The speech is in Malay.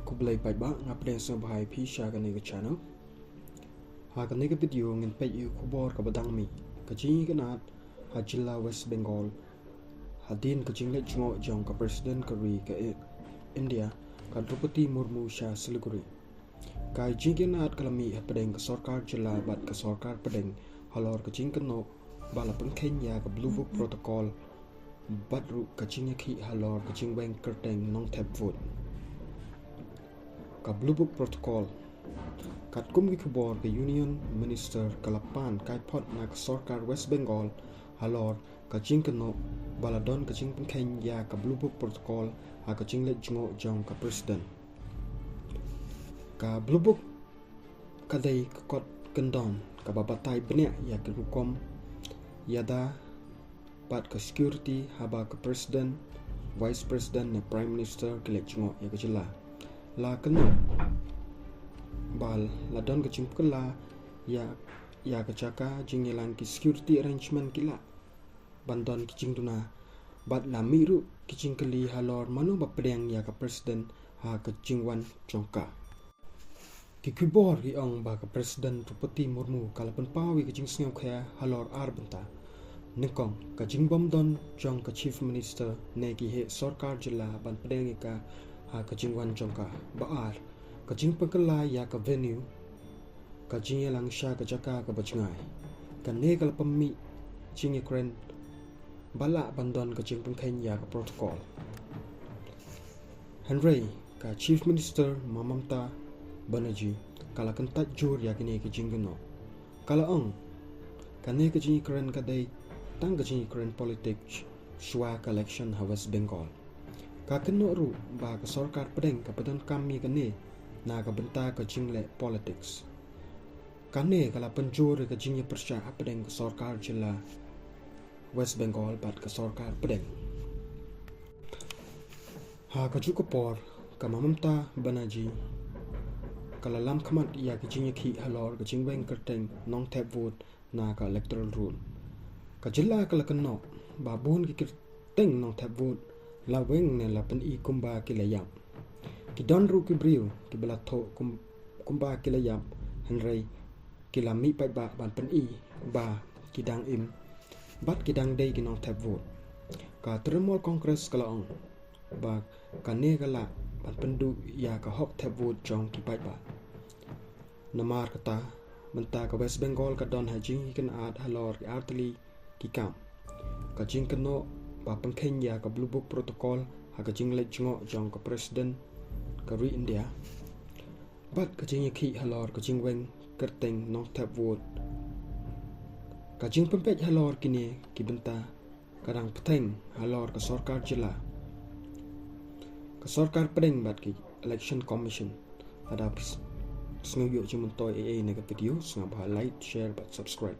kublai pai ba ngapre sa bahai phi sha ka ne ka channel ha ka ne ka video ngin pe yu khubor ka badang mi ka jingïakynad ha jylla West Bengal hadien ka jingleit jong ka President kari ka India ka Droupadi Murmu sha Siliguri ka jingïakynad kalami ha pdeng ka sorkar jylla bat ka sorkar pdeng halor ka jingkynnoh bala pynkheiñ ya ka Blue Book Protocol batru ka jingïakhih halor ka jingweng kyrteng Nongthep Vote ka Blue Book Protocol kat kum ki khubor ke Union Minister kalapan kaiphod na ka sorkar West Bengal halor ka jingkynnoh baladon ka jing pynkheiñ ya ka Blue Book Protocol ha ka jingleit jong ka President ka Blue Book kadai ka kot kendon ka babatai benya ya ka hukum yada bat ka security haba ka President Vice President na Prime Minister ke jngoh ya ka jylla la kena bal la don ka chimpkala ya ka chaka jingyelan ki security arrangement kila bandon ki jingduna bat la miru ki jingkali halor manu ba pdeng ya ka President ha ka jingwan jongka ki kubor ki ong ba ka President Droupadi Murmu kalapan pawi ka jingïakhih halor arbenta nikong ka jingbom don jong ka Chief Minister ne ki he sorkar jylla ban pdeng ka ha ka jingwan jongka baar ka jingpakala ya ka venue ka jingyelang sha ka jaka ka bachngai ka ne kal pammi kren bala bandon ka jingpakhain ya ka protocol Henry ka Chief Minister Mamata Banerjee kala kyntait jur ya kini ka jingkynnoh kala ong ka ne ka kren ka dai tang ka jingïapolitics shwa ka election ha West Bengal ka kynnoh ru ba ka sorkar pdeng ka padan kami ka ne na ka benta ka jingïapolitics ka ne kala penjur ka jingïapersya pdeng ka sorkar jylla West Bengal bat ka sorkar pdeng ha ka jukopor ka Mamata Banerjee kala lam khamat ya ka jingïakhih halor ka jingweng kyrteng Nongthep Vote na ka electoral rule ka jylla kala kynnoh ba bun ki kyrteng Nongthep Vote la weng ne la pen i kumba kilayam ki don ru ki briu ki bela tho kumba kilayam henry ki la mi pai ba ban pen i ba ki dang im bat ki dang dei ki Nongthep Vote ka tremol congress kala ong ba ka ne kala ban pendu ya ka hok thep vote jong ki pai ba namar kata benta ka West Bengal ka don ha jingïakynad halor ki artli ki kam ka jingkynnoh ba pynkheiñ ya ka Blue Book Protocol ha ka jingleit jong ka President kari India bat ka jingïakhih halor ka jingweng kyrteng Nongthep Vote ka jingpempej halor kini ki benta kadang ptheng halor ka sorkar jylla ka sorkar pdeng bat ki election commission ada snugyo jumuntoy ne ka video snga ba like share bat subscribe